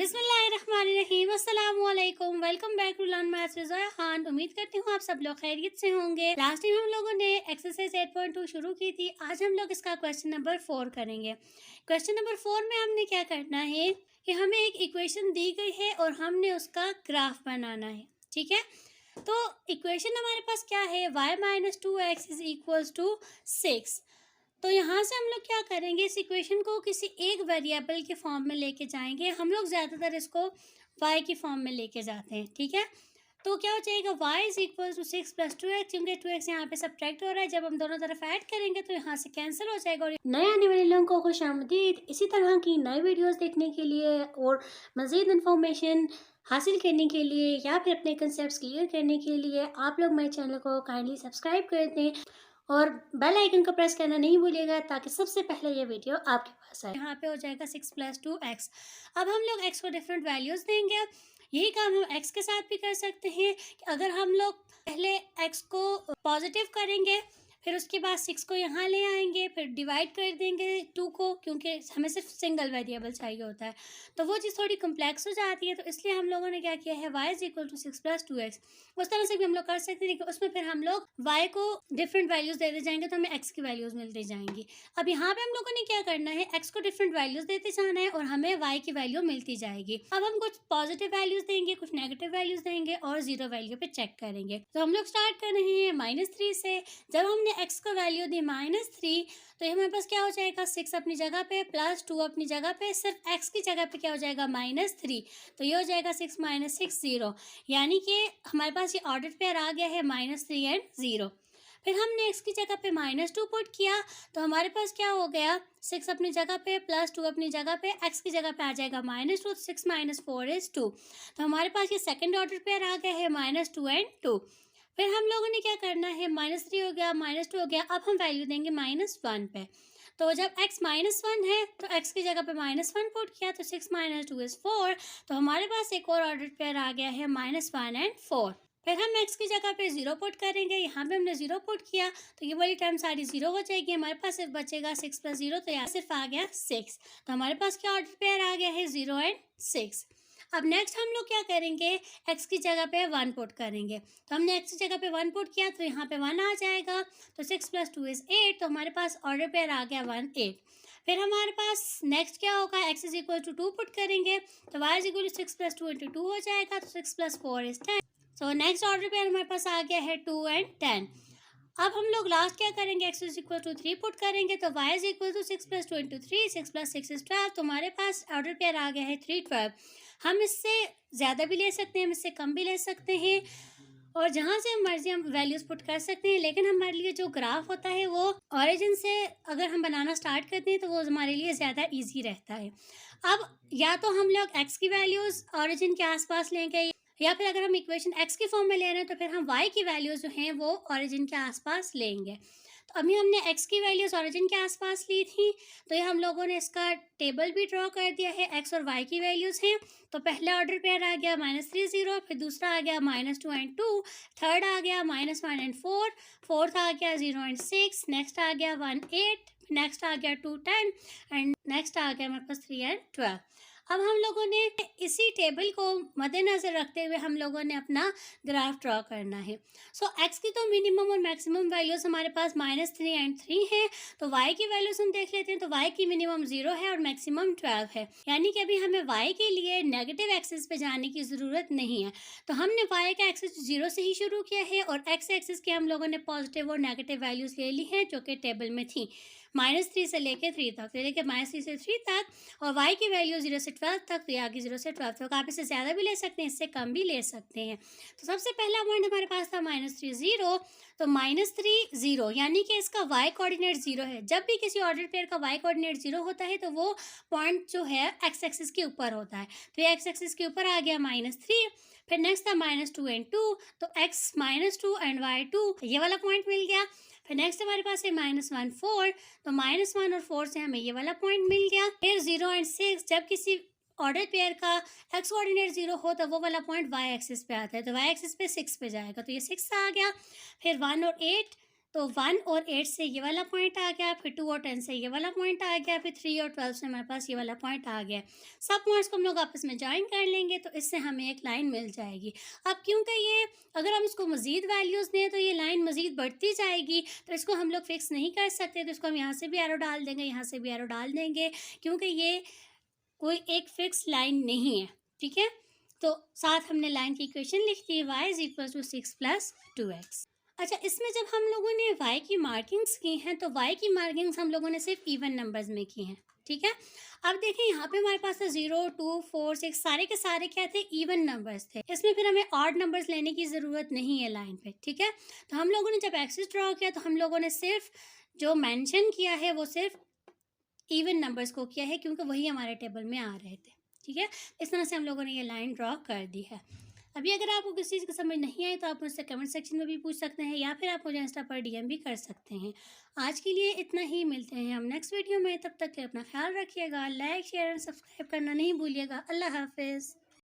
बिस्मिल्लाहिर्रहमानिर्रहीम अस्सलामुअलैकुम। Welcome back to learn maths with Zoya Khan. उम्मीद करती हूँ आप सब लोग खैरियत से होंगे। लास्ट टाइम हम लोगों ने एक्सरसाइज 8.2 शुरू की थी। आज हम लोग इसका क्वेश्चन नंबर 4 करेंगे। क्वेश्चन नंबर 4 में हमने क्या करना है कि हमें एक इक्वेशन दी गई है और हमने उसका ग्राफ बनाना है। ठीक है, तो इक्वेशन हमारे पास क्या है, y minus 2x is equals to 6। तो यहाँ से हम लोग क्या करेंगे, इस इक्वेशन को किसी एक वेरिएबल के फॉर्म में लेके जाएंगे। हम लोग ज़्यादातर इसको y की फॉर्म में लेके जाते हैं। ठीक है, तो क्या हो जाएगा, y is equal to 6 plus 2x, क्योंकि 2x यहाँ पे सब्ट्रैक्ट हो रहा है। जब हम दोनों तरफ ऐड करेंगे तो यहाँ से कैंसिल हो जाएगा। और नए आने वाले लोगों को खुशामदीद। इसी तरह की नई वीडियोस देखने के लिए और मज़ीद इन्फॉर्मेशन हासिल करने के लिए या फिर अपने कंसेप्ट क्लियर करने के लिए आप लोग मेरे चैनल को काइंडली सब्सक्राइब कर दें और बेल आइकन को प्रेस करना नहीं भूलिएगा ताकि सबसे पहले ये वीडियो आपके पास आए। यहाँ पे हो जाएगा 6 प्लस 2x। अब हम लोग x को डिफरेंट वैल्यूज़ देंगे। यही काम हम x के साथ भी कर सकते हैं कि अगर हम लोग पहले x को पॉजिटिव करेंगे, फिर उसके बाद 6 को यहाँ ले आएंगे, फिर डिवाइड कर देंगे 2 को, क्योंकि हमें सिर्फ सिंगल वेरिएबल चाहिए होता है, तो वो चीज़ थोड़ी कम्प्लेक्स हो जाती है। तो इसलिए हम लोगों ने क्या किया है, y is equal to 6 plus 2x। उस तरह से भी हम लोग कर सकते हैं कि उसमें फिर हम लोग y को डिफरेंट वैल्यूज़ देते जाएंगे तो हमें x की वैल्यूज़ मिलती जाएंगी। अब यहाँ पे हम लोगों ने क्या करना है, x को डिफरेंट वैल्यूज़ देते जाना है और हमें y की वैल्यू मिलती जाएगी। अब हम कुछ पॉजिटिव वैल्यूज़ देंगे, कुछ नेगेटिव वैल्यूज़ देंगे और 0 वैल्यू पे चेक करेंगे। तो हम लोग स्टार्ट कर रहे हैं -3 से। जब हमने x को वैल्यू दी -3, तो हमारे पास क्या हो जाएगा, 6 अपनी जगह पे प्लस 2 अपनी जगह पे, सिर्फ x की जगह पे क्या हो जाएगा, -3। तो ये हो जाएगा 6 - 6 0, यानी कि हमारे पास ये ऑर्डर पेयर आ गया है -3 एंड 0। फिर हमने x की जगह पे -2 पुट किया, तो हमारे पास क्या हो गया, 6 अपनी जगह पे प्लस 2 अपनी जगह पे, x की जगह पे आ जाएगा -2, 6 - 4 इज 2। तो हमारे पास ये सेकेंड ऑर्डर पेयर आ गया है -2 एंड 2। फिर हम लोगों ने क्या करना है, -3 हो गया, -2 हो गया, अब हम वैल्यू देंगे -1 पे। तो जब x -1 है तो x की जगह पे -1 पुट किया, तो 6 - 2 इज 4। तो हमारे पास एक और ऑर्डर पेयर आ गया है -1 एंड 4। फिर हम x की जगह पे 0 पुट करेंगे। यहाँ पे हमने 0 पुट किया तो ये वाली टर्म सारी 0 हो जाएगी। हमारे पास सिर्फ बचेगा 6 + 0, तो यहाँ सिर्फ आ गया 6। तो हमारे पास क्या ऑर्डर पेयर आ गया है, 0 एंड 6। अब नेक्स्ट हम लोग क्या करेंगे, x की जगह पे 1 पुट करेंगे। तो हमने x की जगह पे 1 पुट किया तो यहाँ पे 1 आ जाएगा। तो 6 + 2 इज 8। तो हमारे पास ऑर्डर पेयर आ गया 1 8। फिर हमारे पास नेक्स्ट क्या होगा, x is equal to 2 put करेंगे तो y इज इक्वल टू 6 + 2 × 2 हो जाएगा। तो 6 + 4 is 10। So next order pair हमारे पास आ गया है 2 एंड 10। अब हम लोग लास्ट क्या करेंगे, x is equal to 3 put करेंगे तो y is equal to 6 + 2 × 3, 6 + 6 is 12। तो हमारे पास ऑर्डर पेयर आ गया है 3 12। हम इससे ज़्यादा भी ले सकते हैं, हम इससे कम भी ले सकते हैं और जहाँ से हम मर्जी हम वैल्यूज़ पुट कर सकते हैं। लेकिन हमारे लिए जो ग्राफ होता है वो ऑरिजिन से अगर हम बनाना स्टार्ट करते हैं तो वो हमारे लिए ज़्यादा इजी रहता है। अब या तो हम लोग x की वैल्यूज़ ऑरिजिन के आसपास लेंगे, या फिर अगर हम इक्वेशन x की फॉर्म में ले रहे हैं तो फिर हम y की वैल्यूज़ जो हैं वो ऑरिजिन के आसपास लेंगे। तो अभी हमने x की वैल्यूज़ ऑरिजिन के आसपास ली थी, तो ये हम लोगों ने इसका टेबल भी ड्रॉ कर दिया है। x और y की वैल्यूज़ हैं। तो पहला ऑर्डर पेयर आ गया -3 0, फिर दूसरा आ गया -2 एंड 2, थर्ड आ गया -1 एंड 4, फोर्थ आ गया 0 एंड 6, नेक्स्ट आ गया 1 8, नेक्स्ट आ गया 2 10 एंड नेक्स्ट आ गया हमारे पास 3 एंड 12। अब हम लोगों ने इसी टेबल को मद्देनज़र रखते हुए हम लोगों ने अपना ग्राफ ड्रॉ करना है। सो x की तो मिनिमम और मैक्सिमम वैल्यूज़ हमारे पास -3 एंड 3 है। तो y की वैल्यूज़ हम देख लेते हैं। तो y की मिनिमम 0 है और मैक्सिमम 12 है, यानी कि अभी हमें y के लिए नेगेटिव एक्सिस पे जाने की ज़रूरत नहीं है। तो हमने y का एक्सिस 0 से ही शुरू किया है और x एक्सिस के हम लोगों ने पॉजिटिव और नेगेटिव वैल्यूज़ ले ली हैं जो कि टेबल में थी, -3 से लेकर 3 तक, तो देखिए -3 से 3 तक, और y की वैल्यू 0 से 12 तक, तो ये आगे 0 से 12 तक। आप इससे ज़्यादा भी ले सकते हैं, इससे कम भी ले सकते हैं। तो सबसे पहला पॉइंट हमारे पास था -3 0। तो -3 0 यानी कि इसका y कोऑर्डिनेट 0 है। जब भी किसी ऑर्डर पेयर का y कोऑर्डिनेट 0 होता है तो वो पॉइंट जो है x एक्सिस के ऊपर होता है। तो ये x एक्सिस के ऊपर आ गया -3। फिर नेक्स्ट था -2 एंड 2, तो x -2 एंड y 2, ये वाला पॉइंट मिल गया। फिर नेक्स्ट हमारे पास है -1 4, तो -1 और 4 से हमें ये वाला पॉइंट मिल गया। फिर 0 एंड 6, जब किसी ऑर्डर पेयर का x कोऑर्डिनेट 0 हो तो वो वाला पॉइंट y एक्सिस पे आता है, तो y एक्सिस पे 6 पे जाएगा, तो ये 6 आ गया। फिर 1 और 8, तो 1 और 8 से ये वाला पॉइंट आ गया, फिर 2 और 10 से ये वाला पॉइंट आ गया, फिर 3 और 12 से हमारे पास ये वाला पॉइंट आ गया। सब पॉइंट्स को हम लोग आपस में जॉइन कर लेंगे तो इससे हमें एक लाइन मिल जाएगी। अब क्योंकि ये अगर हम इसको मज़ीद वैल्यूज़ दें तो ये लाइन मज़ीद बढ़ती जाएगी, तो इसको हम लोग फिक्स नहीं कर सकते, तो इसको हम यहाँ से भी एरो डाल देंगे, यहाँ से भी एरो डाल देंगे, क्योंकि ये कोई एक फिक्स लाइन नहीं है। ठीक है, तो साथ हमने लाइन की इक्वेशन लिख दी, y is equal to 6 plus 2x। अच्छा, इसमें जब हम लोगों ने y की मार्किंग्स की हैं तो y की मार्किंग्स हम लोगों ने सिर्फ इवन नंबर्स में की हैं। ठीक है, अब देखें यहाँ पे हमारे पास 0, 2, 4, 6 सारे के सारे क्या थे, इवन नंबर्स थे। इसमें फिर हमें ऑड नंबर्स लेने की ज़रूरत नहीं है लाइन पे। ठीक है, तो हम लोगों ने जब एक्सिस ड्रॉ किया तो हम लोगों ने सिर्फ जो मेंशन किया है वो सिर्फ इवन नंबर्स को किया है, क्योंकि वही हमारे टेबल में आ रहे थे। ठीक है, इस तरह से हम लोगों ने ये लाइन ड्रॉ कर दी है। अभी अगर आपको किसी चीज़ की समझ नहीं आई तो आप मुझसे कमेंट सेक्शन में भी पूछ सकते हैं, या फिर आप मुझे इंस्टा पर डीएम भी कर सकते हैं। आज के लिए इतना ही, मिलते हैं हम नेक्स्ट वीडियो में। तब तक के अपना ख्याल रखिएगा, लाइक शेयर एंड सब्सक्राइब करना नहीं भूलिएगा। अल्लाह हाफिज़।